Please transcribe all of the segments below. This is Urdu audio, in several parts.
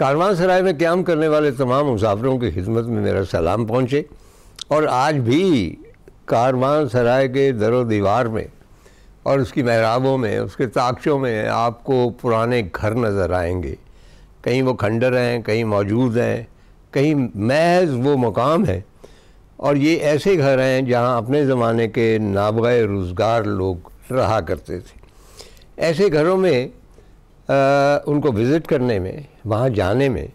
کاروان سرائے میں قیام کرنے والے تمام مسافروں کی خدمت میں میرا سلام پہنچے، اور آج بھی کاروان سرائے کے در و دیوار میں اور اس کی محرابوں میں، اس کے طاقچوں میں آپ کو پرانے گھر نظر آئیں گے. کہیں وہ کھنڈر ہیں، کہیں موجود ہیں، کہیں محض وہ مقام ہے. اور یہ ایسے گھر ہیں جہاں اپنے زمانے کے نابغہ روزگار لوگ رہا کرتے تھے. ایسے گھروں میں ان کو وزٹ کرنے میں، وہاں جانے میں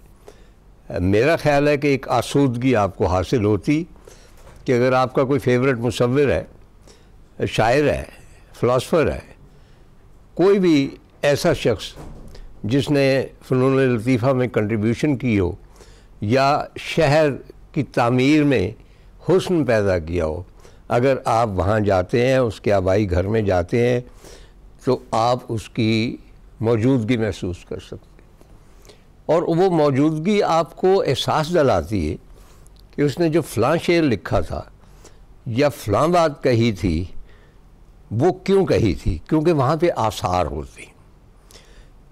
میرا خیال ہے کہ ایک آسودگی آپ کو حاصل ہوتی کہ اگر آپ کا کوئی فیورٹ مصور ہے، شاعر ہے، فلاسفر ہے، کوئی بھی ایسا شخص جس نے فنون لطیفہ میں کنٹریبیوشن کی ہو یا شہر کی تعمیر میں حسن پیدا کیا ہو، اگر آپ وہاں جاتے ہیں، اس کے آبائی گھر میں جاتے ہیں، تو آپ اس کی موجودگی محسوس کر سکتے ہیں. اور وہ موجودگی آپ کو احساس دلاتی ہے کہ اس نے جو فلاں شعر لکھا تھا یا فلاں بات کہی تھی وہ کیوں کہی تھی، کیونکہ وہاں پہ آثار ہوتے ہیں.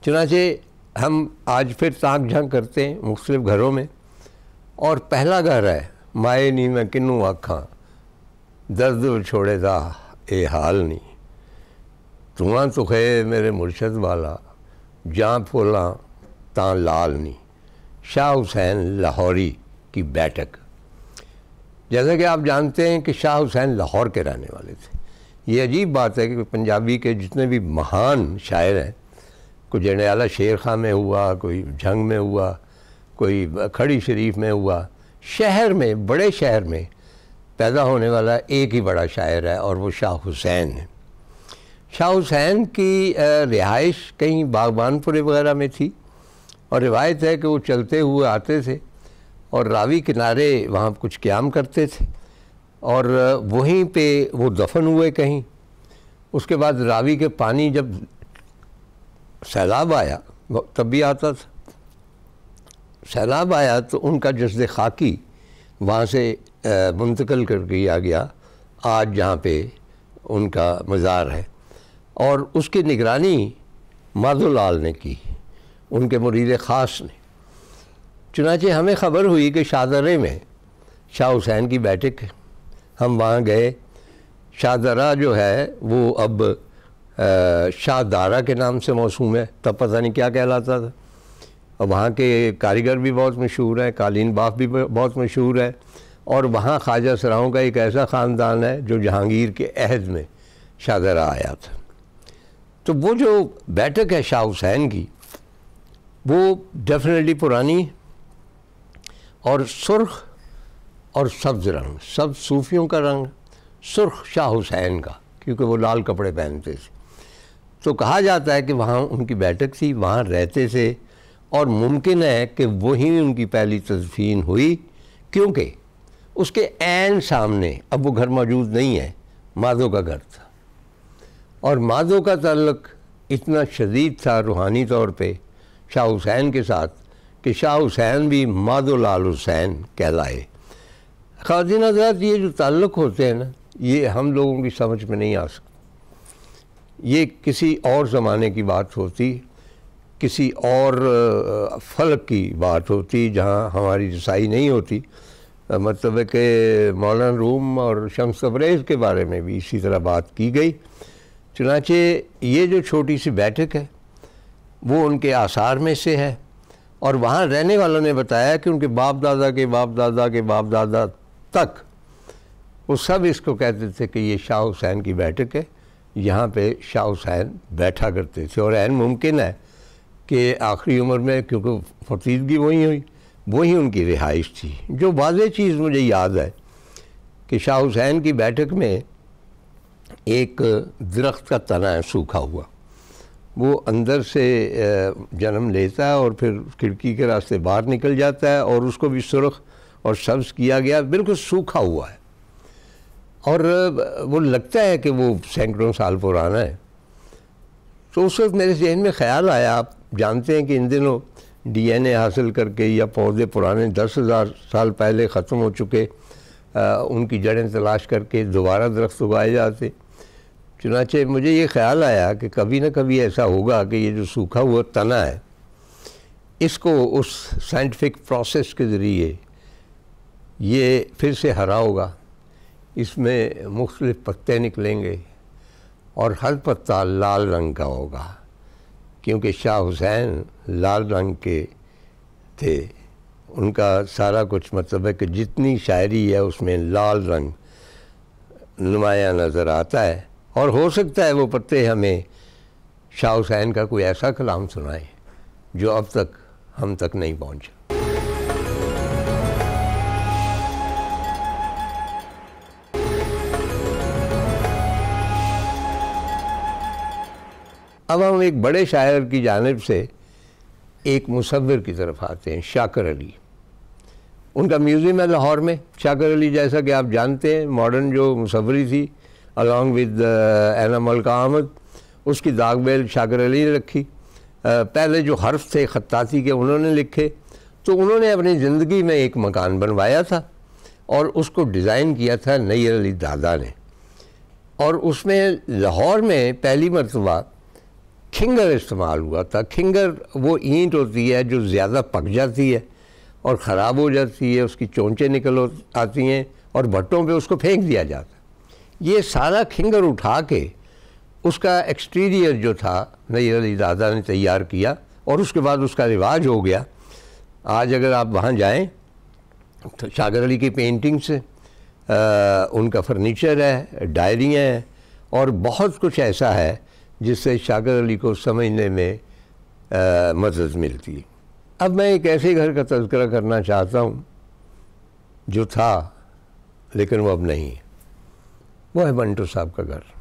چنانچہ ہم آج پھر تاک جھانک کرتے ہیں مختلف گھروں میں، اور پہلا گھر ہے مائے نی میں کنوں آکھاں درد چھوڑے دا اے حال نہیں، تواں تو خے میرے مرشد والا جاں پھولاں تاں لال نہیں. شاہ حسین لاہوری کی بیٹھک. جیسا کہ آپ جانتے ہیں کہ شاہ حسین لاہور کے رہنے والے تھے. یہ عجیب بات ہے کہ پنجابی کے جتنے بھی مہان شاعر ہیں، کوئی جنڈیالہ شیر خاں میں ہوا، کوئی جھنگ میں ہوا، کوئی کھڑی شریف میں ہوا، شہر میں، بڑے شہر میں پیدا ہونے والا ایک ہی بڑا شاعر ہے، اور وہ شاہ حسین ہے. شاہ حسین کی رہائش کہیں باغبان پورے وغیرہ میں تھی، اور روایت ہے کہ وہ چلتے ہوئے آتے تھے اور راوی کنارے وہاں کچھ قیام کرتے تھے، اور وہیں پہ وہ دفن ہوئے کہیں. اس کے بعد راوی کے پانی جب سیلاب آیا، تب بھی آتا تھا، سیلاب آیا تو ان کا جسد خاکی وہاں سے منتقل کر دیا گیا آج جہاں پہ ان کا مزار ہے، اور اس کی نگرانی مادھو لال نے کی، ان کے مرید خاص نے. چنانچہ ہمیں خبر ہوئی کہ شاہ درے میں شاہ حسین کی بیٹھک ہے. ہم وہاں گئے. شاہ درہ جو ہے وہ اب شاہ دارہ کے نام سے موسوم ہے، تب پتہ نہیں کیا کہلاتا تھا. اور وہاں کے کاریگر بھی بہت مشہور ہیں، قالین باف بھی بہت مشہور ہے، اور وہاں خواجہ سراؤں کا ایک ایسا خاندان ہے جو جہانگیر کے عہد میں شاہ درہ آیا تھا. تو وہ جو بیٹھک ہے شاہ حسین کی، وہ ڈیفینیٹلی پرانی اور سرخ اور سبز رنگ، سب صوفیوں کا رنگ، سرخ شاہ حسین کا، کیونکہ وہ لال کپڑے پہنتے تھے. تو کہا جاتا ہے کہ وہاں ان کی بیٹھک تھی، وہاں رہتے تھے، اور ممکن ہے کہ وہیں ان کی پہلی تدفین ہوئی، کیونکہ اس کے عین سامنے، اب وہ گھر موجود نہیں ہے، مادھو کا گھر تھا. اور مادھو کا تعلق اتنا شدید تھا روحانی طور پہ شاہ حسین کے ساتھ کہ شاہ حسین بھی مادھو لال حسین کہلائے. خواتین حضرات، یہ جو تعلق ہوتے ہیں نا، یہ ہم لوگوں کی سمجھ میں نہیں آ سکتا. یہ کسی اور زمانے کی بات ہوتی، کسی اور فلک کی بات ہوتی جہاں ہماری رسائی نہیں ہوتی. مطلب ہے کہ مولانا روم اور شمس تبریز کے بارے میں بھی اسی طرح بات کی گئی. چنانچہ یہ جو چھوٹی سی بیٹھک ہے وہ ان کے آثار میں سے ہے، اور وہاں رہنے والوں نے بتایا کہ ان کے باپ دادا کے باپ دادا کے باپ دادا تک وہ سب اس کو کہتے تھے کہ یہ شاہ حسین کی بیٹھک ہے، یہاں پہ شاہ حسین بیٹھا کرتے تھے. اور عین ممکن ہے کہ آخری عمر میں، کیونکہ فتیدگی وہی ہوئی، وہی ان کی رہائش تھی. جو واضح چیز مجھے یاد ہے کہ شاہ حسین کی بیٹھک میں ایک درخت کا تنا ہے سوکھا ہوا، وہ اندر سے جنم لیتا ہے اور پھر کھڑکی کے راستے باہر نکل جاتا ہے، اور اس کو بھی سرخ اور سبز کیا گیا، بالکل سوکھا ہوا ہے، اور وہ لگتا ہے کہ وہ سینکڑوں سال پرانا ہے. تو اس وقت میرے ذہن میں خیال آیا، آپ جانتے ہیں کہ ان دنوں ڈی این اے حاصل کر کے یا پودے پرانے 10,000 سال پہلے ختم ہو چکے، ان کی جڑیں تلاش کر کے دوبارہ درخت اگائے جاتے. چنانچہ مجھے یہ خیال آیا کہ کبھی نہ کبھی ایسا ہوگا کہ یہ جو سوکھا ہوا تنا ہے، اس کو اس سائنٹیفک پروسیس کے ذریعے یہ پھر سے ہرا ہوگا. اس میں مختلف پتے نکلیں گے اور ہر پتا لال رنگ کا ہوگا، کیونکہ شاہ حسین لال رنگ کے تھے. ان کا سارا کچھ مطلب ہے کہ جتنی شاعری ہے اس میں لال رنگ نمایاں نظر آتا ہے. اور ہو سکتا ہے وہ پتے ہمیں شاہ حسین کا کوئی ایسا کلام سنائیں جو اب تک ہم تک نہیں پہنچا. اب ہم ایک بڑے شاعر کی جانب سے ایک مصور کی طرف آتے ہیں، شاکر علی. ان کا میوزیم ہے لاہور میں. شاکر علی جیسا کہ آپ جانتے ہیں ماڈرن جو مصوری تھی along with اینا ملکہ احمد، اس کی داغ بیل شاکر علی نے رکھی. پہلے جو حرف تھے خطاطی کے انہوں نے لکھے، تو انہوں نے اپنی زندگی میں ایک مکان بنوایا تھا اور اس کو ڈیزائن کیا تھا نیر علی دادا نے. اور اس میں لاہور میں پہلی مرتبہ کھنگر استعمال ہوا تھا. کھنگر وہ اینٹ ہوتی ہے جو زیادہ پک جاتی ہے اور خراب ہو جاتی ہے، اس کی چونچیں نکل آتی ہیں اور بھٹوں پہ اس کو پھینک دیا جاتا. یہ سارا کھنگر اٹھا کے اس کا ایکسٹیریئر جو تھا نیر علی دادا نے تیار کیا اور اس کے بعد اس کا رواج ہو گیا. آج اگر آپ وہاں جائیں تو شاکر علی کی پینٹنگس، ان کا فرنیچر ہے، ڈائریاں ہیں اور بہت کچھ ایسا ہے جس سے شاکر علی کو سمجھنے میں مدد ملتی ہے. اب میں ایک ایسے گھر کا تذکرہ کرنا چاہتا ہوں جو تھا لیکن وہ اب نہیں ہے. وہ ہے منٹو صاحب کا گھر.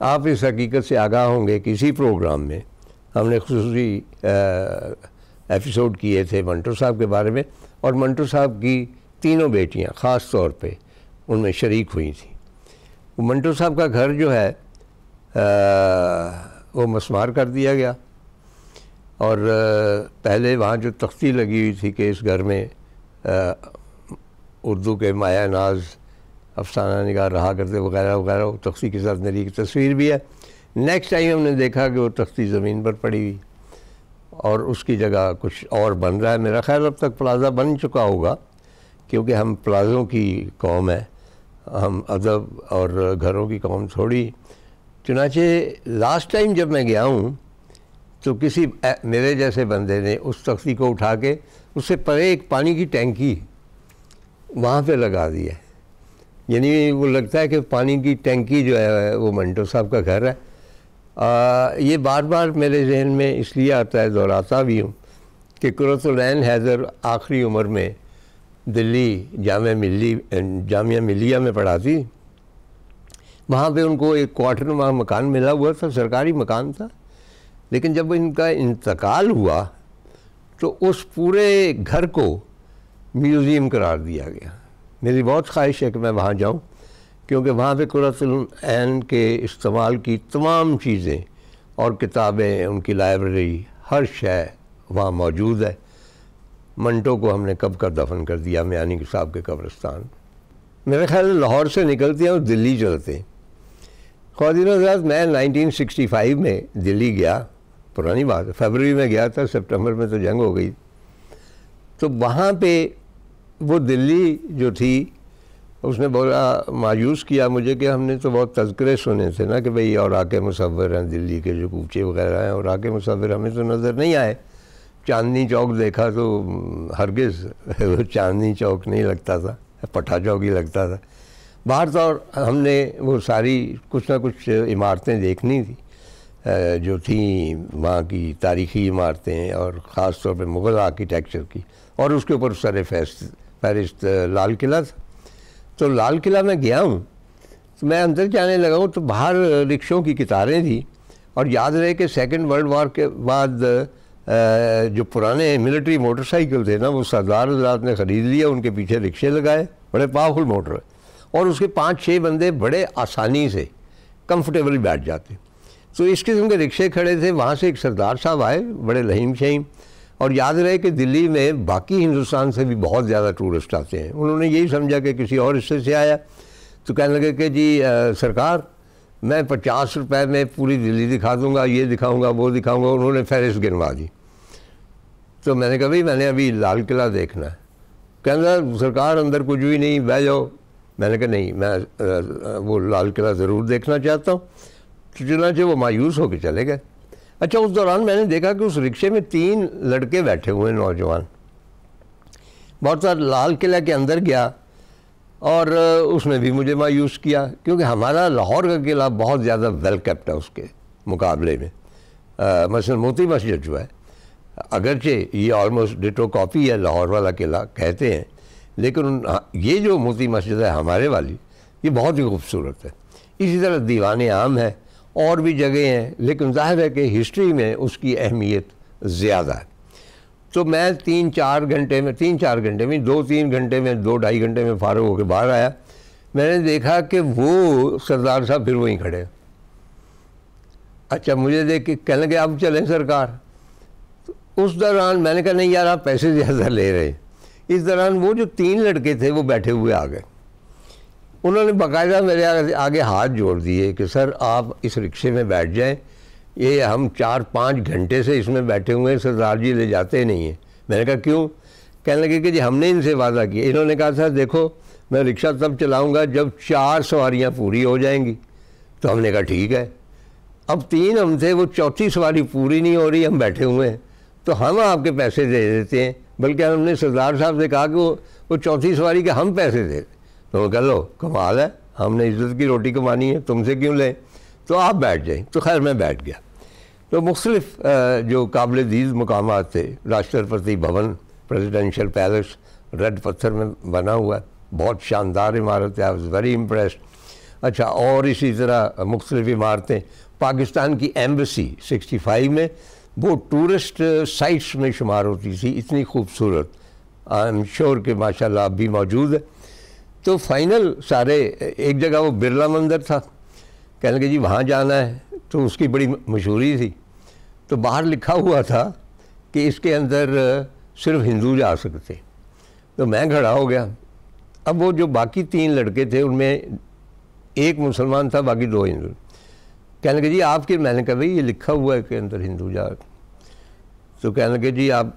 آپ اس حقیقت سے آگاہ ہوں گے، کسی پروگرام میں ہم نے خصوصی ایپیسوڈ کیے تھے منٹو صاحب کے بارے میں، اور منٹو صاحب کی تینوں بیٹیاں خاص طور پہ ان میں شریک ہوئی تھیں. منٹو صاحب کا گھر جو ہے وہ مسمار کر دیا گیا، اور پہلے وہاں جو تختی لگی ہوئی تھی کہ اس گھر میں اردو کے مایہ ناز افسانہ نگار رہا کرتے وغیرہ وغیرہ، وہ تختی کے ساتھ میری ایک تصویر بھی ہے. نیکسٹ ٹائم ہم نے دیکھا کہ وہ تختی زمین پر پڑی ہوئی اور اس کی جگہ کچھ اور بن رہا ہے. میرا خیال اب تک پلازا بن چکا ہوگا، کیونکہ ہم پلازوں کی قوم ہے، ہم ادب اور گھروں کی قوم تھوڑی. چنانچہ لاسٹ ٹائم جب میں گیا ہوں تو کسی میرے جیسے بندے نے اس تختی کو اٹھا کے اس سے پرے ایک پانی کی ٹینکی وہاں پہ لگا دی ہے. یعنی وہ لگتا ہے کہ پانی کی ٹینکی جو ہے وہ منٹو صاحب کا گھر ہے. یہ بار بار میرے ذہن میں اس لیے آتا ہے، دہراتا بھی ہوں، کہ قرۃ العین حیدر آخری عمر میں دلی جامعہ ملیہ میں پڑھاتی. وہاں پہ ان کو ایک کوارٹر وہاں مکان ملا ہوا تھا، سرکاری مکان تھا. لیکن جب ان کا انتقال ہوا تو اس پورے گھر کو میوزیم قرار دیا گیا. میری بہت خواہش ہے کہ میں وہاں جاؤں، کیونکہ وہاں پہ قرۃ العین کے استعمال کی تمام چیزیں اور کتابیں، ان کی لائبریری، ہر شے وہاں موجود ہے. منٹو کو ہم نے کب کا دفن کر دیا میانی صاحب کے قبرستان. میرے خیال ہے لاہور سے نکلتے ہیں اور دلی چلتے ہیں. خواتین و حضرات، میں 1965 میں دلی گیا. پرانی بات ہے، فیبروری میں گیا تھا، سپٹمبر میں تو جنگ ہو گئی. تو وہاں پہ وہ دلی جو تھی، اس نے بولا، مایوس کیا مجھے کہ ہم نے تو بہت تذکرے سنے تھے نا کہ بھئی اور آ کے مصور ہیں دلی کے جو کوچے وغیرہ ہیں، اور آ کے مصور ہمیں تو نظر نہیں آئے. چاندنی چوک دیکھا تو ہرگز وہ چاندنی چوک نہیں لگتا تھا، پٹھا چوک ہی لگتا تھا. باہر تو ہم نے وہ ساری کچھ نہ کچھ عمارتیں دیکھنی تھی جو تھیں وہاں کی تاریخی عمارتیں، اور خاص طور پہ مغل آرکیٹیکچر کی. اور اس کے اوپر سر فہرست لال قلعہ تھا. تو لال قلعہ میں گیا ہوں، تو میں اندر جانے لگا ہوں تو باہر رکشوں کی قطاریں تھیں. اور یاد رہے کہ سیکنڈ ورلڈ وار کے بعد جو پرانے ملٹری موٹر سائیکل تھے نا، وہ سردار حضرات نے خرید لیا، ان کے پیچھے رکشے لگائے، بڑے پاورفل موٹر، اور اس کے 5-6 بندے بڑے آسانی سے کمفرٹیبل بیٹھ جاتے. تو اس قسم کے رکشے کھڑے تھے. وہاں سے ایک سردار صاحب آئے، بڑے لہیم شہیم. اور یاد رہے کہ دلی میں باقی ہندوستان سے بھی بہت زیادہ ٹورسٹ آتے ہیں. انہوں نے یہی سمجھا کہ کسی اور حصے سے آیا. تو کہنے لگے کہ جی سرکار، میں 50 روپے میں پوری دلی دکھا دوں گا، یہ دکھاؤں گا وہ دکھاؤں گا. انہوں نے فہرست گنوا دی. تو میں نے کہا بھائی میں نے ابھی لال قلعہ دیکھنا ہے. کہنا سرکار اندر کچھ بھی نہیں, بیٹھ جاؤ. میں نے کہا نہیں, میں وہ لال قلعہ ضرور دیکھنا چاہتا ہوں. چنانچہ وہ مایوس ہو کے چلے گئے. اچھا اس دوران میں نے دیکھا کہ اس رکشے میں 3 لڑکے بیٹھے ہوئے نوجوان. بہت سارا لال قلعہ کے اندر گیا اور اس نے بھی مجھے مایوس کیا, کیونکہ ہمارا لاہور کا قلعہ بہت زیادہ ویل کیپٹ ہے اس کے مقابلے میں. مثلا موتی مسجد جو ہے, اگرچہ یہ آلموسٹ ڈٹو کاپی ہے لاہور والا قلعہ کہتے ہیں, لیکن یہ جو موتی مسجد ہے ہمارے والی, یہ بہت ہی خوبصورت ہے. اسی طرح دیوان عام ہے, اور بھی جگہیں ہیں, لیکن ظاہر ہے کہ ہسٹری میں اس کی اہمیت زیادہ ہے. تو میں 3-4 گھنٹے میں 2-3 گھنٹے میں 2-2.5 گھنٹے میں فارغ ہو کے باہر آیا. میں نے دیکھا کہ وہ سردار صاحب پھر وہیں کھڑے. اچھا مجھے دیکھ کے کہنے لگے اب چلیں سرکار. اس دوران میں نے کہا نہیں یار آپ پیسے زیادہ لے رہے ہیں. اس دوران وہ جو 3 لڑکے تھے وہ بیٹھے ہوئے آ گئے. انہوں نے باقاعدہ میرے آگے ہاتھ جوڑ دیے کہ سر آپ اس رکشے میں بیٹھ جائیں, یہ ہم 4-5 گھنٹے سے اس میں بیٹھے ہوئے ہیں, سردار جی لے جاتے نہیں ہیں. میں نے کہا کیوں؟ کہنے لگے کہ جی ہم نے ان سے وعدہ کیا. انہوں نے کہا تھا دیکھو میں رکشہ تب چلاؤں گا جب 4 سواریاں پوری ہو جائیں گی. تو ہم نے کہا ٹھیک ہے. اب 3 ہم تھے, وہ 4تھی سواری پوری نہیں ہو رہی, ہم بیٹھے ہوئے ہیں, تو ہم آپ کے پیسے دے دیتے ہیں. بلکہ ہم نے سردار صاحب سے کہا کہ وہ 4تھی سواری کے ہم پیسے دے دیں. تو کہہ لو کمال ہے, ہم نے عزت کی روٹی کمانی ہے, تم سے کیوں لیں, تو آپ بیٹھ جائیں. تو خیر میں بیٹھ گیا. تو مختلف جو قابل دید مقامات تھے, Rashtrapati Bhavan, presidential palace, red پتھر میں بنا ہوا ہے, بہت شاندار عمارت ہے, آئی واز ویری امپریسڈ. اچھا اور اسی طرح مختلف عمارتیں. پاکستان کی ایمبیسی 65 میں وہ ٹورسٹ سائٹس میں شمار ہوتی تھی, اتنی خوبصورت. آئی ایم شیور کہ ماشاءاللہ اب بھی موجود ہے. تو فائنل سارے ایک جگہ وہ برلا مندر تھا, کہنے لگے جی وہاں جانا ہے, تو اس کی بڑی مشہوری تھی. تو باہر لکھا ہوا تھا کہ اس کے اندر صرف ہندو جا سکتے. تو میں کھڑا ہو گیا. اب وہ جو باقی 3 لڑکے تھے ان میں ایک مسلمان تھا, باقی 2 ہندو. کہنے لگے جی آپ کے, میں نے کہا بھائی یہ لکھا ہوا ہے کہ اندر ہندو جا. تو کہنے لگے جی آپ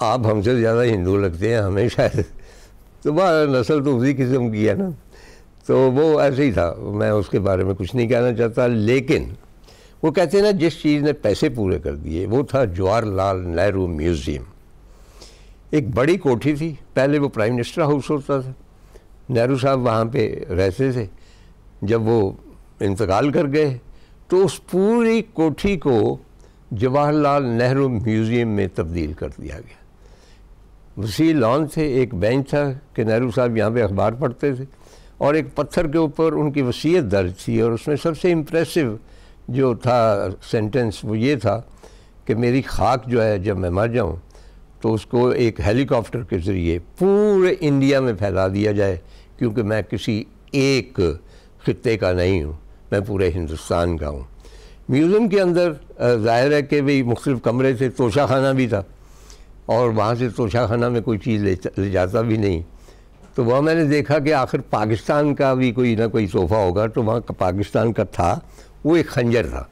آپ ہم سے زیادہ ہندو لگتے ہیں ہمیں شاید. تو وہ نسل تو اسی قسم کی ہے نا. تو وہ ایسے ہی تھا, میں اس کے بارے میں کچھ نہیں کہنا چاہتا. لیکن وہ کہتے ہیں نا جس چیز نے پیسے پورے کر دیے وہ تھا جواہر لال نہرو میوزیم. ایک بڑی کوٹھی تھی, پہلے وہ پرائم منسٹر ہاؤس ہوتا تھا, نہرو صاحب وہاں پہ رہتے تھے. جب وہ انتقال کر گئے تو اس پوری کوٹھی کو جواہر لال نہرو میوزیم میں تبدیل کر دیا گیا. وسیع لان تھے, ایک بینچ تھا کہ نہرو صاحب یہاں پہ اخبار پڑھتے تھے, اور ایک پتھر کے اوپر ان کی وصیت درج تھی. اور اس میں سب سے امپریسو جو تھا سینٹنس وہ یہ تھا کہ میری خاک جو ہے جب میں مر جاؤں تو اس کو ایک ہیلی کاپٹر کے ذریعے پورے انڈیا میں پھیلا دیا جائے, کیونکہ میں کسی ایک خطے کا نہیں ہوں, میں پورے ہندوستان کا ہوں. میوزیم کے اندر ظاہر ہے کہ بھی مختلف کمرے تھے, توشہ خانہ بھی تھا, اور وہاں سے توشہ خانہ میں کوئی چیز لے جاتا بھی نہیں. تو وہاں میں نے دیکھا کہ آخر پاکستان کا بھی کوئی نہ کوئی تحفہ ہوگا, تو وہاں پاکستان کا تھا, وہ ایک خنجر تھا.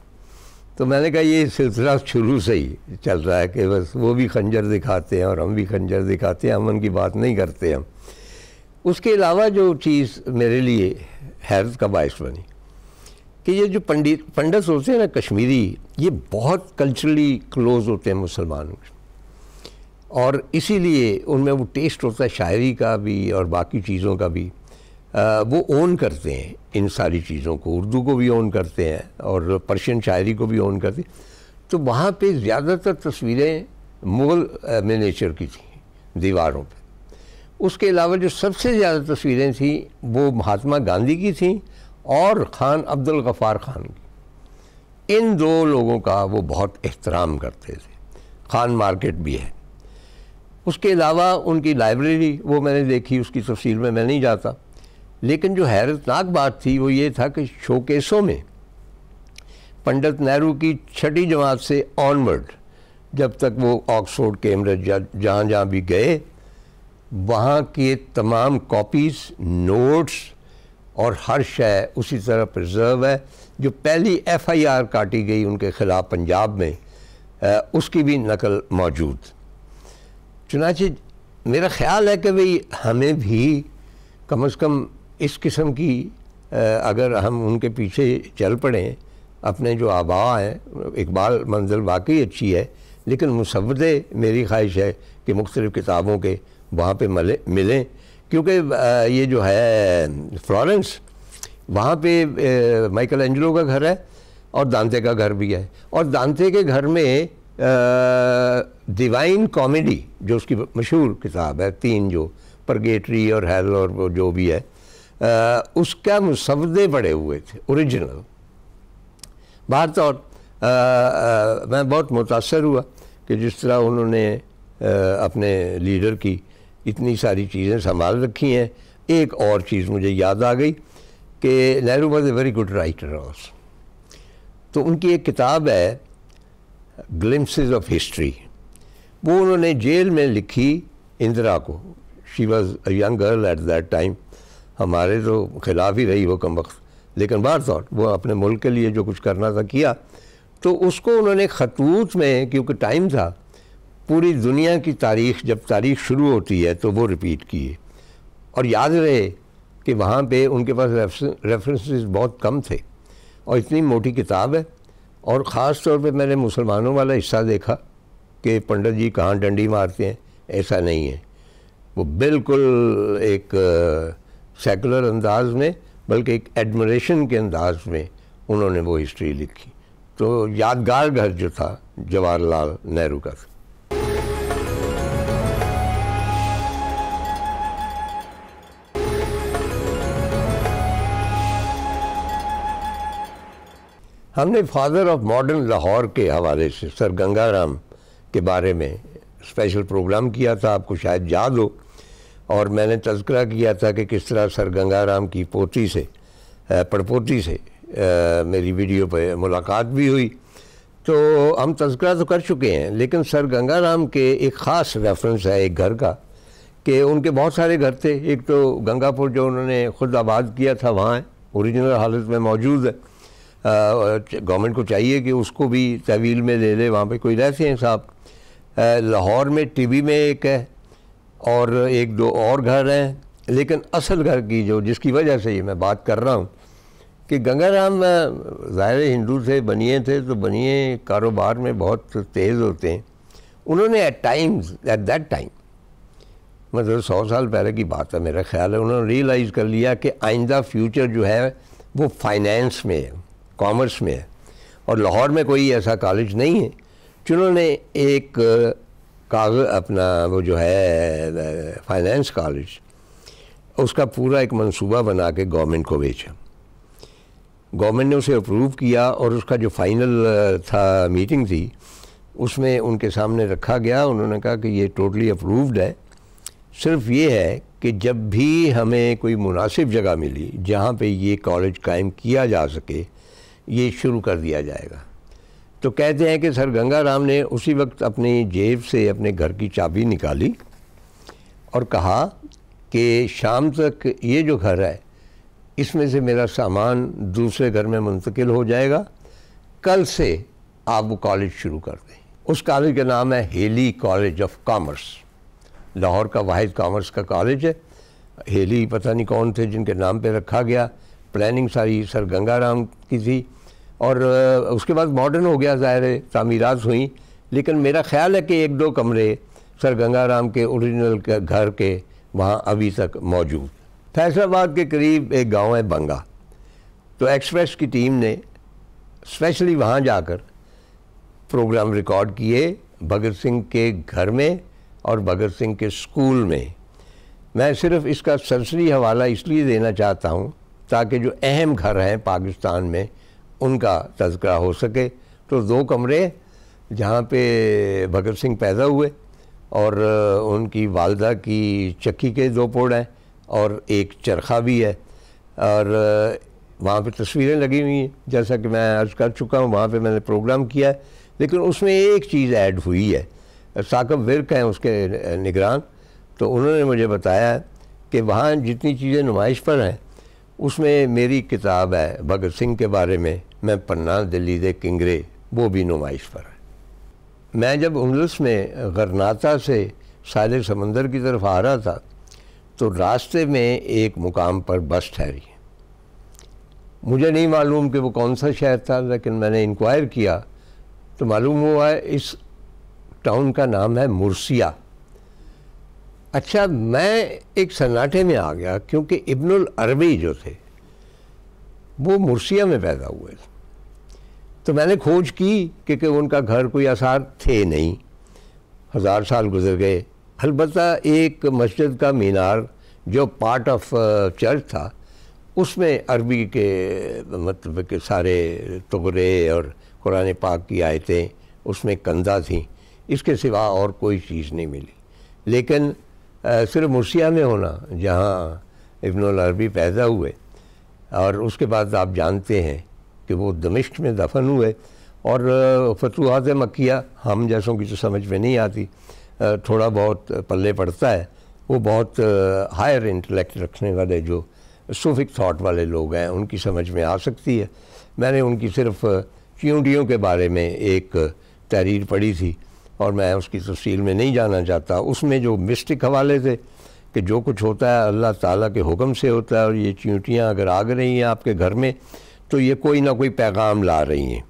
تو میں نے کہا یہ سلسلہ شروع سے ہی چل رہا ہے کہ بس وہ بھی خنجر دکھاتے ہیں اور ہم بھی خنجر دکھاتے ہیں, امن کی بات نہیں کرتے ہم. اس کے علاوہ جو چیز میرے لیے حیرت کا باعث بنی کہ یہ جو پنڈت ہوتے ہیں نا کشمیری, یہ بہت کلچرلی کلوز ہوتے ہیں مسلمانوں سے, اور اسی لیے ان میں وہ ٹیسٹ ہوتا ہے شاعری کا بھی اور باقی چیزوں کا بھی. وہ اون کرتے ہیں ان ساری چیزوں کو, اردو کو بھی اون کرتے ہیں اور پرشین شاعری کو بھی اون کرتے ہیں. تو وہاں پہ زیادہ تر تصویریں مغل منیچر کی تھیں دیواروں پہ. اس کے علاوہ جو سب سے زیادہ تصویریں تھیں وہ مہاتما گاندھی کی تھیں اور خان عبد الغفار خان کی. ان 2 لوگوں کا وہ بہت احترام کرتے تھے. خان مارکیٹ بھی ہے. اس کے علاوہ ان کی لائبریری وہ میں نے دیکھی, اس کی تفصیل میں نہیں جاتا. لیکن جو حیرتناک بات تھی وہ یہ تھا کہ شوکیسوں میں پنڈت نہرو کی 6ٹھی جماعت سے آنورڈ جب تک وہ آکسفورڈ, کیمبرج, جہاں جہاں بھی گئے, وہاں کے تمام کاپیز, نوٹس اور ہر شے اسی طرح پرزرو ہے. جو پہلی FIR کاٹی گئی ان کے خلاف پنجاب میں اس کی بھی نقل موجود. چنانچہ میرا خیال ہے کہ بھئی ہمیں بھی کم از کم اس قسم کی اگر ہم ان کے پیچھے چل پڑیں، اپنے جو آباء ہیں، اقبال منزل واقعی اچھی ہے، لیکن مسودے میری خواہش ہے کہ مختلف کتابوں کے وہاں پہ ملیں، کیونکہ یہ جو ہے فلورنس، وہاں پہ مائیکل اینجلو کا گھر ہے اور دانتے کا گھر بھی ہے، اور دانتے کے گھر میں ڈیوائن کامیڈی جو اس کی مشہور کتاب ہے، 3 جو پرگیٹری اور ہیل اور وہ جو بھی ہے، اس کا مسودے پڑے ہوئے تھے اوریجنل. بہر طور میں بہت متاثر ہوا کہ جس طرح انہوں نے اپنے لیڈر کی اتنی ساری چیزیں سنبھال رکھی ہیں. ایک اور چیز مجھے یاد آ گئی کہ Nehru was a very good writer also. تو ان کی ایک کتاب ہے گلمپسز آف ہسٹری، وہ انہوں نے جیل میں لکھی اندرا کو. She was a young girl at that time, ہمارے تو خلاف ہی رہی وہ کم وقت، لیکن بہر طور وہ اپنے ملک کے لیے جو کچھ کرنا تھا کیا. تو اس کو انہوں نے خطوط میں، کیونکہ ٹائم تھا، پوری دنیا کی تاریخ، جب تاریخ شروع ہوتی ہے تو وہ ریپیٹ کیے. اور یاد رہے کہ وہاں پہ ان کے پاس ریفرنسز بہت کم تھے، اور اتنی موٹی کتاب ہے. اور خاص طور پہ میں نے مسلمانوں والا حصہ دیکھا کہ پنڈت جی کہاں ڈنڈی مارتے ہیں، ایسا نہیں ہے. وہ بالکل ایک سیکولر انداز میں، بلکہ ایک ایڈمریشن کے انداز میں انہوں نے وہ ہسٹری لکھی. تو یادگار گھر جو تھا جواہر لال نہرو کا تھا. ہم نے فادر آف ماڈرن لاہور کے حوالے سے سر گنگا رام کے بارے میں اسپیشل پروگرام کیا تھا، آپ کو شاید یاد ہو. اور میں نے تذکرہ کیا تھا کہ کس طرح سر گنگا رام کی پوتی سے، پڑپوتی سے میری ویڈیو پہ ملاقات بھی ہوئی. تو ہم تذکرہ تو کر چکے ہیں، لیکن سر گنگا رام کے ایک خاص ریفرنس ہے ایک گھر کا، کہ ان کے بہت سارے گھر تھے. ایک تو گنگا پور جو انہوں نے خود آباد کیا تھا، وہاں اوریجنل حالت میں موجود ہے. گورنمنٹ کو چاہیے کہ اس کو بھی تحویل میں لے لے، وہاں پہ کوئی رہتے ہیں صاحب. لاہور میں ٹی وی میں ایک ہے، اور 1-2 اور گھر ہیں. لیکن اصل گھر کی جس کی وجہ سے یہ میں بات کر رہا ہوں کہ گنگا رام ظاہر ہندو تھے، بنیے تھے، تو بنیے کاروبار میں بہت تیز ہوتے ہیں. انہوں نے ایٹ دیٹ ٹائم مطلب 100 سال پہلے کی بات ہے میرا خیال ہے، انہوں نے ریئلائز کر لیا کہ آئندہ فیوچر جو ہے وہ فائنینس میں ہے، کامرس میں ہے، اور لاہور میں کوئی ایسا کالج نہیں ہے. جنہوں نے ایک کاغذ اپنا وہ جو ہے فائنینس کالج، اس کا پورا ایک منصوبہ بنا کے گورنمنٹ کو بیچا. گورنمنٹ نے اسے اپروو کیا، اور اس کا جو فائنل تھا میٹنگ تھی، اس میں ان کے سامنے رکھا گیا. انہوں نے کہا کہ یہ ٹوٹلی اپرووڈ ہے، صرف یہ ہے کہ جب بھی ہمیں کوئی مناسب جگہ ملی جہاں پہ یہ کالج قائم کیا جا سکے، یہ شروع کر دیا جائے گا. تو کہتے ہیں کہ سر گنگا رام نے اسی وقت اپنی جیب سے اپنے گھر کی چابی نکالی اور کہا کہ شام تک یہ جو گھر ہے اس میں سے میرا سامان دوسرے گھر میں منتقل ہو جائے گا، کل سے آپ وہ کالج شروع کر دیں. اس کالج کا نام ہے ہیلی کالج آف کامرس. لاہور کا واحد کامرس کا کالج ہے. ہیلی پتہ نہیں کون تھے جن کے نام پہ رکھا گیا. پلاننگ ساری سر گنگا رام کی تھی، اور اس کے بعد ماڈرن ہو گیا، ظاہر ہے تعمیرات ہوئیں. لیکن میرا خیال ہے کہ 1-2 کمرے سر گنگا رام کے اوریجنل گھر کے وہاں ابھی تک موجود. فیصل آباد کے قریب ایک گاؤں ہے بنگا. تو ایکسپریس کی ٹیم نے اسپیشلی وہاں جا کر پروگرام ریکارڈ کیے بھگت سنگھ کے گھر میں اور بھگت سنگھ کے اسکول میں. میں صرف اس کا سرسری حوالہ اس لیے دینا چاہتا ہوں تاکہ جو اہم گھر ہیں پاکستان میں ان کا تذکرہ ہو سکے. تو 2 کمرے جہاں پہ بھگت سنگھ پیدا ہوئے، اور ان کی والدہ کی چکی کے 2 پوڑ ہیں، اور ایک چرخہ بھی ہے. اور وہاں پہ تصویریں لگی ہوئی ہیں، جیسا کہ میں عرض کر چکا ہوں، وہاں پہ میں نے پروگرام کیا ہے. لیکن اس میں ایک چیز ایڈ ہوئی ہے. ثاقب ورک ہیں اس کے نگران، تو انہوں نے مجھے بتایا کہ وہاں جتنی چیزیں نمائش پر ہیں اس میں میری کتاب ہے بھگت سنگھ کے بارے میں پننا دلی دے کنگرے، وہ بھی نمائش پر ہے. میں جب اندلس میں غرناطہ سے ساحل سمندر کی طرف آ رہا تھا تو راستے میں ایک مقام پر بس ٹھہری. مجھے نہیں معلوم کہ وہ کون سا شہر تھا، لیکن میں نے انکوائر کیا تو معلوم ہوا ہے اس ٹاؤن کا نام ہے مرسیہ. اچھا، میں ایک سناٹے میں آ گیا کیونکہ ابن العربی جو تھے وہ مرسیہ میں پیدا ہوئے. تو میں نے کھوج کی کہ ان کا گھر کوئی آثار تھے نہیں، 1000 سال گزر گئے. البتہ ایک مسجد کا مینار جو پارٹ آف چرچ تھا اس میں عربی کے مطلب کہ سارے تغرے اور قرآن پاک کی آیتیں اس میں کندہ تھیں. اس کے سوا اور کوئی چیز نہیں ملی. لیکن صرف مرسیہ میں ہونا جہاں ابن العربی پیدا ہوئے، اور اس کے بعد آپ جانتے ہیں کہ وہ دمشق میں دفن ہوئے، اور فتوحات مکیہ ہم جیسوں کی تو سمجھ میں نہیں آتی، تھوڑا بہت پلے پڑتا ہے. وہ بہت ہائر انٹلیکٹ رکھنے والے جو صوفک تھاٹ والے لوگ ہیں ان کی سمجھ میں آ سکتی ہے. میں نے ان کی صرف چیونٹیوں کے بارے میں ایک تحریر پڑھی تھی اور میں اس کی تفصیل میں نہیں جانا چاہتا. اس میں جو مسٹک حوالے تھے کہ جو کچھ ہوتا ہے اللہ تعالیٰ کے حکم سے ہوتا ہے، اور یہ چیونٹیاں اگر آگ رہی ہیں آپ کے گھر میں تو یہ کوئی نہ کوئی پیغام لا رہی ہیں.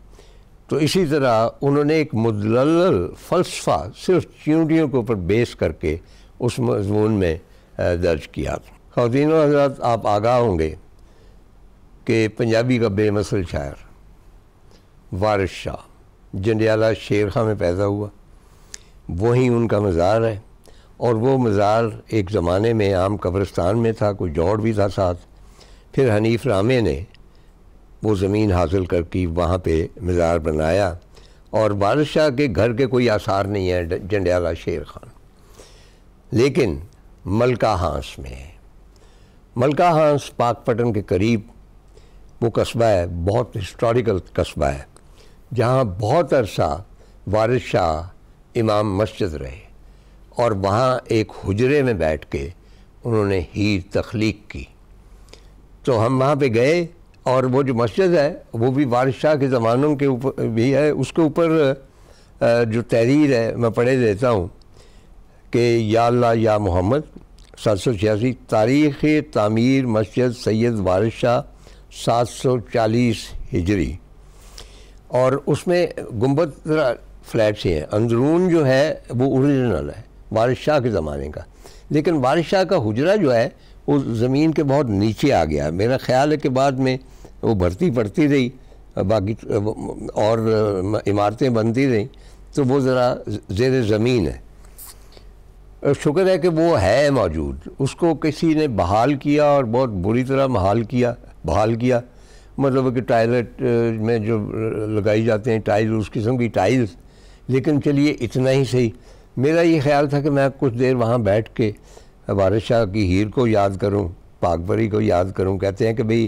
تو اسی طرح انہوں نے ایک مدلل فلسفہ صرف چیونٹیوں کے اوپر بیس کر کے اس مضمون میں درج کیا. خواتین و حضرات، آپ آگاہ ہوں گے کہ پنجابی کا بے مثل شاعر وارث شاہ جنڈیالہ شیر خاں میں پیدا ہوا، وہیں ان کا مزار ہے. اور وہ مزار ایک زمانے میں عام قبرستان میں تھا، کوئی جوڑ بھی تھا ساتھ. پھر حنیف رامے نے وہ زمین حاصل کر کے وہاں پہ مزار بنایا، اور وارث شاہ کے گھر کے کوئی آثار نہیں ہیں جنڈیالہ شیر خان. لیکن ملکہ ہانس میں ہے. ملکہ ہانس پاک پٹن کے قریب وہ قصبہ ہے، بہت ہسٹوریکل قصبہ ہے، جہاں بہت عرصہ وارث شاہ امام مسجد رہے، اور وہاں ایک حجرے میں بیٹھ کے انہوں نے ہیر تخلیق کی. تو ہم وہاں پہ گئے، اور وہ جو مسجد ہے وہ بھی وارث شاہ کے زمانوں کے اوپر بھی ہے. اس کے اوپر جو تحریر ہے میں پڑھے دیتا ہوں کہ یا اللہ یا محمد 786 تاریخ تعمیر مسجد سید وارث شاہ 740 ہجری. اور اس میں گنبد فلیٹ سے ہیں، اندرون جو ہے وہ اوریجنل ہے وارث شاہ کے زمانے کا. لیکن وارث شاہ کا حجرہ جو ہے وہ زمین کے بہت نیچے آ گیا. میرا خیال ہے کہ بعد میں وہ بھرتی پڑتی رہی، باقی اور عمارتیں بنتی رہیں، تو وہ ذرا زیر زمین ہے. شکر ہے کہ وہ ہے موجود. اس کو کسی نے بحال کیا، اور بہت بری طرح بحال کیا. مطلب کہ ٹائلٹ میں جو لگائی جاتے ہیں ٹائل، اس قسم کی ٹائلز. لیکن چلیے اتنا ہی صحیح. میرا یہ خیال تھا کہ میں کچھ دیر وہاں بیٹھ کے وارث شاہ کی ہیر کو یاد کروں، بھاگبری کو یاد کروں. کہتے ہیں کہ بھئی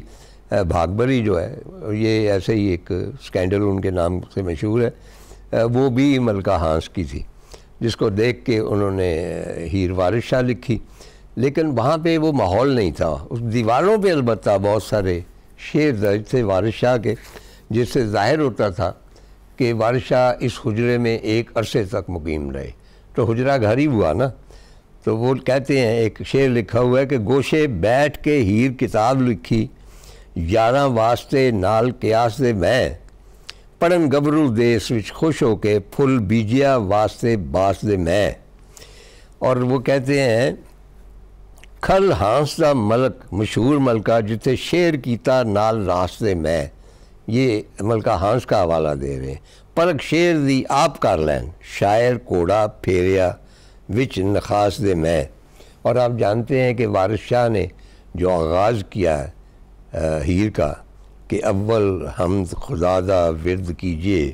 بھاگبری جو ہے یہ ایسے ہی ایک سکینڈل ان کے نام سے مشہور ہے، وہ بھی ملکہ ہانس کی تھی، جس کو دیکھ کے انہوں نے ہیر وارث شاہ لکھی. لیکن وہاں پہ وہ ماحول نہیں تھا. اس دیواروں پہ البتہ بہت سارے شعر درج تھے وارث شاہ کے، جس سے ظاہر ہوتا تھا کہ وارث شاہ اس حجرے میں ایک عرصے تک مقیم رہے. تو حجرہ گھر ہی ہوا نا. تو وہ کہتے ہیں، ایک شعر لکھا ہوا ہے کہ گوشے بیٹھ کے ہیر کتاب لکھی، 11 واسطے نال قیاس دے میں، پڑھن گبرو دیس وچ خوش ہو کے پھل بیجیا واسطے باس دے میں. اور وہ کہتے ہیں کھل ہانس دا ملک مشہور ملکہ جتے شعر کیتا نال راستے میں. یہ ملکہ ہانس کا حوالہ دے رہے ہیں. پرک شعر دی آپ کر لین، شاعر کوڑا پھیریا وچ نخاس دے میں. اور آپ جانتے ہیں کہ وارث شاہ نے جو آغاز کیا ہے ہیر کا کہ اول حمد خدا دا ورد کیجئے،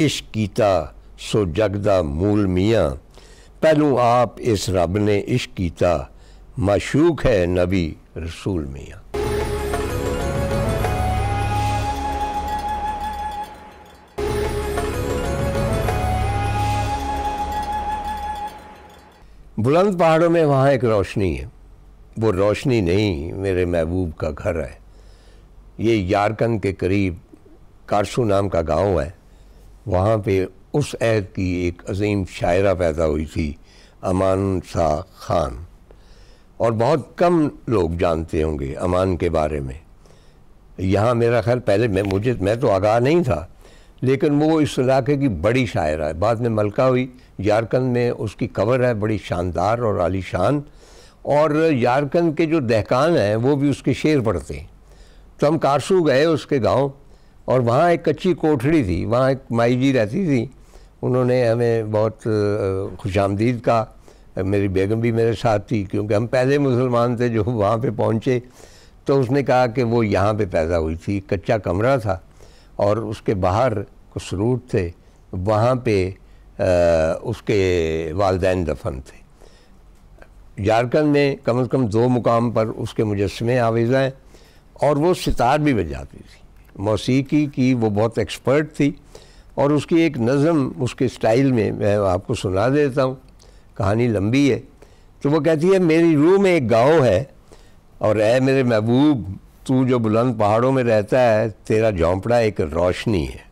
عشق کیتا سو جگ دا مول میاں، پہلوں آپ اس رب نے عشق کیتا، معشوق ہے نبی رسول میاں. بلند پہاڑوں میں وہاں ایک روشنی ہے. وہ روشنی نہیں، میرے محبوب کا گھر ہے. یہ یارکن کے قریب کارسو نام کا گاؤں ہے. وہاں پہ اس عہد کی ایک عظیم شاعرہ پیدا ہوئی تھی، امان سا خان، اور بہت کم لوگ جانتے ہوں گے امان کے بارے میں۔ یہاں میرا خیال پہلے میں تو آگاہ نہیں تھا، لیکن وہ اس علاقے کی بڑی شاعرہ ہے، بعد میں ملکہ ہوئی۔ جھارکھنڈ میں اس کی کور ہے بڑی شاندار اور عالی شان، اور جھارکھنڈ کے جو دہقان ہیں وہ بھی اس کے شعر پڑھتے ہیں۔ تو ہم کارسو گئے اس کے گاؤں، اور وہاں ایک کچی کوٹھڑی تھی، وہاں ایک مائی جی رہتی تھی، انہوں نے ہمیں بہت خوش آمدید کہا۔ میری بیگم بھی میرے ساتھ تھی، کیونکہ ہم پہلے مسلمان تھے جو وہاں پہ پہنچے۔ تو اس نے کہا کہ وہ یہاں پہ پیدا ہوئی تھی، کچا کمرہ تھا اور اس کے باہر کچھ روٹ تھے، وہاں پہ اس کے والدین دفن تھے۔ جھارکھنڈ میں کم از کم 2 مقام پر اس کے مجسمے آویزہ ہیں، اور وہ ستار بھی بجاتی تھی، موسیقی کی وہ بہت ایکسپرٹ تھی۔ اور اس کی ایک نظم اس کے سٹائل میں آپ کو سنا دیتا ہوں، کہانی لمبی ہے۔ تو وہ کہتی ہے، میری روح میں ایک گاؤں ہے، اور اے میرے محبوب تو جو بلند پہاڑوں میں رہتا ہے، تیرا جھونپڑا ایک روشنی ہے،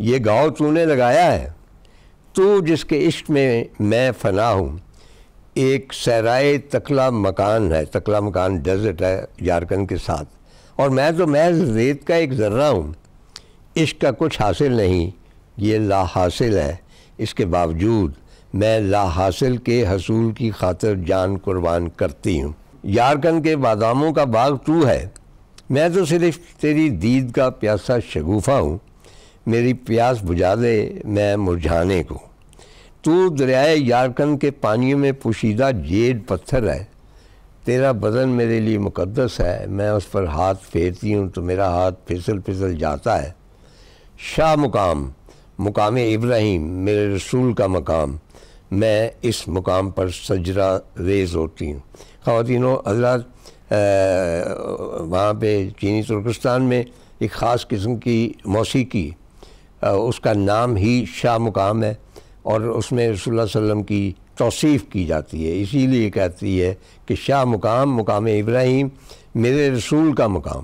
یہ گاؤں تو نے لگایا ہے، تو جس کے عشق میں فنا ہوں، ایک صحرائے تکلا مکان ہے، تکلا مکان ڈیزرٹ ہے جھارکھنڈ کے ساتھ، اور میں تو محض ریت کا ایک ذرہ ہوں، عشق کا کچھ حاصل نہیں، یہ لا حاصل ہے، اس کے باوجود میں لا حاصل کے حصول کی خاطر جان قربان کرتی ہوں۔ جھارکھنڈ کے باداموں کا باغ تو ہے، میں تو صرف تیری دید کا پیاسا شگوفہ ہوں، میری پیاس بجھا دے میں مرجھانے کو، تو دریائے جھارکھنڈ کے پانیوں میں پوشیدہ جیڈ پتھر ہے، تیرا بدن میرے لیے مقدس ہے، میں اس پر ہاتھ پھیرتی ہوں تو میرا ہاتھ پھسل پھسل جاتا ہے۔ شاہ مقام، مقام ابراہیم، میرے رسول کا مقام، میں اس مقام پر سجدہ ریز ہوتی ہوں۔ خواتین و حضرات، وہاں پہ چینی ترکستان میں ایک خاص قسم کی موسیقی، اس کا نام ہی شاہ مقام ہے، اور اس میں رسول اللہ صلی اللہ علیہ وسلم کی توصیف کی جاتی ہے، اسی لیے کہتی ہے کہ شاہ مقام، مقام ابراہیم، میرے رسول کا مقام،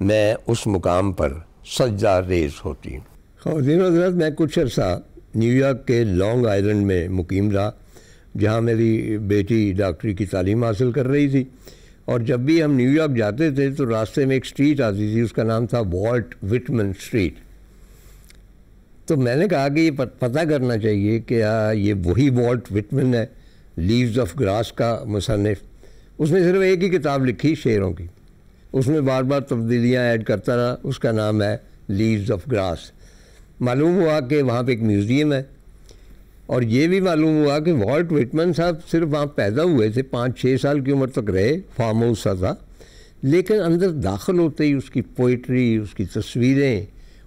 میں اس مقام پر سجدہ ریز ہوتی ہوں۔ خواتین و حضرات، میں کچھ عرصہ نیو یارک کے لانگ آئیلینڈ میں مقیم رہا، جہاں میری بیٹی ڈاکٹری کی تعلیم حاصل کر رہی تھی، اور جب بھی ہم نیو یارک جاتے تھے تو راستے میں ایک سٹریٹ آتی تھی، اس کا نام تھا والٹ وٹمن سٹریٹ۔ تو میں نے کہا کہ یہ پتہ کرنا چاہیے کہ یہ وہی والٹ وٹمن ہے، لیوز آف گراس کا مصنف۔ اس نے صرف ایک ہی کتاب لکھی شعروں کی، اس میں بار بار تبدیلیاں ایڈ کرتا رہا، اس کا نام ہے لیوز آف گراس۔ معلوم ہوا کہ وہاں پہ ایک میوزیم ہے، اور یہ بھی معلوم ہوا کہ والٹ وٹمن صاحب صرف وہاں پیدا ہوئے تھے، 5-6 سال کی عمر تک رہے، فارم ہاؤس سا تھا، لیکن اندر داخل ہوتے ہی اس کی پوئٹری، اس کی تصویریں،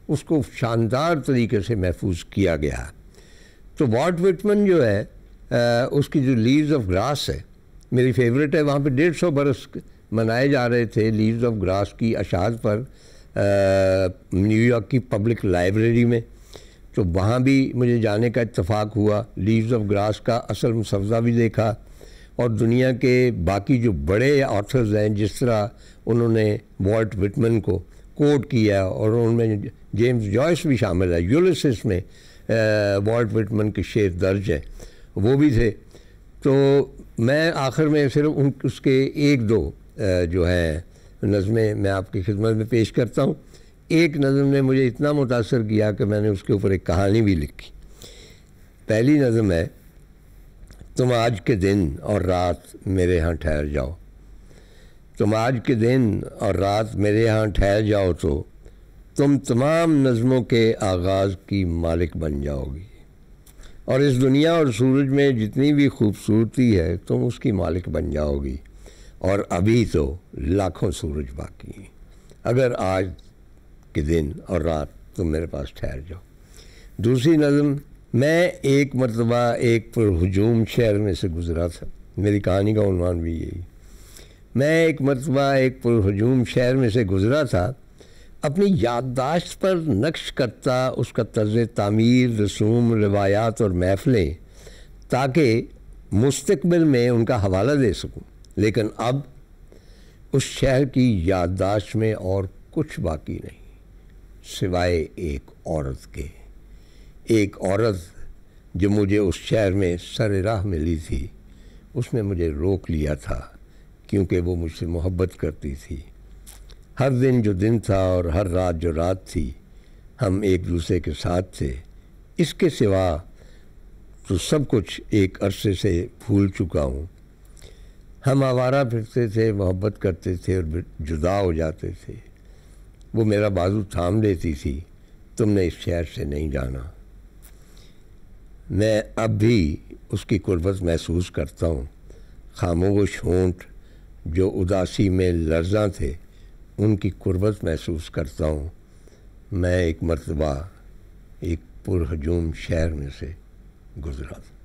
اس کو شاندار طریقے سے محفوظ کیا گیا۔ تو والٹ وٹمن جو ہے، اس کی جو لیوز آف گراس ہے میری فیوریٹ ہے۔ وہاں پہ 150 برس منائے جا رہے تھے لیوز آف گراس کی اشاعت پر، نیو یارک کی پبلک لائبریری میں۔ تو وہاں بھی مجھے جانے کا اتفاق ہوا، لیوز آف گراس کا اصل مسودہ بھی دیکھا، اور دنیا کے باقی جو بڑے آتھرز ہیں جس طرح انہوں نے والٹ وٹمن کو کوٹ کیا، اور ان میں جیمز جوائس بھی شامل ہے، یولیسس میں والٹ وٹمن کے شعر درج ہیں، وہ بھی تھے۔ تو میں آخر میں صرف اس کے 1-2 جو ہیں نظمیں میں آپ کی خدمت میں پیش کرتا ہوں۔ ایک نظم نے مجھے اتنا متاثر کیا کہ میں نے اس کے اوپر ایک کہانی بھی لکھی۔ پہلی نظم ہے، تم آج کے دن اور رات میرے ہاں ٹھہر جاؤ، تم آج کے دن اور رات میرے ہاں ٹھہر جاؤ تو تم تمام نظموں کے آغاز کی مالک بن جاؤ گی، اور اس دنیا اور سورج میں جتنی بھی خوبصورتی ہے تم اس کی مالک بن جاؤ گی، اور ابھی تو لاکھوں سورج باقی ہیں، اگر آج کے دن اور رات تم میرے پاس ٹھہر جاؤ۔ دوسری نظم، میں ایک مرتبہ ایک پرہجوم شہر میں سے گزرا تھا، میری کہانی کا عنوان بھی یہی۔ میں ایک مرتبہ ایک پرہجوم شہر میں سے گزرا تھا، اپنی یادداشت پر نقش کرتا اس کا طرز تعمیر، رسوم، روایات اور محفلیں، تاکہ مستقبل میں ان کا حوالہ دے سکوں، لیکن اب اس شہر کی یادداشت میں اور کچھ باقی نہیں سوائے ایک عورت کے، ایک عورت جو مجھے اس شہر میں سر راہ ملی تھی، اس نے مجھے روک لیا تھا کیونکہ وہ مجھ سے محبت کرتی تھی۔ ہر دن جو دن تھا اور ہر رات جو رات تھی، ہم ایک دوسرے کے ساتھ تھے۔ اس کے سوا تو سب کچھ ایک عرصے سے بھول چکا ہوں۔ ہم آوارہ پھرتے تھے، محبت کرتے تھے اور جدا ہو جاتے تھے۔ وہ میرا بازو تھام لیتی تھی، تم نے اس شہر سے نہیں جانا۔ میں اب بھی اس کی قربت محسوس کرتا ہوں۔ خاموش ہونٹ جو اداسی میں لرزاں تھے، ان کی قربت محسوس کرتا ہوں۔ میں ایک مرتبہ ایک پرہجوم شہر میں سے گزرا تھا۔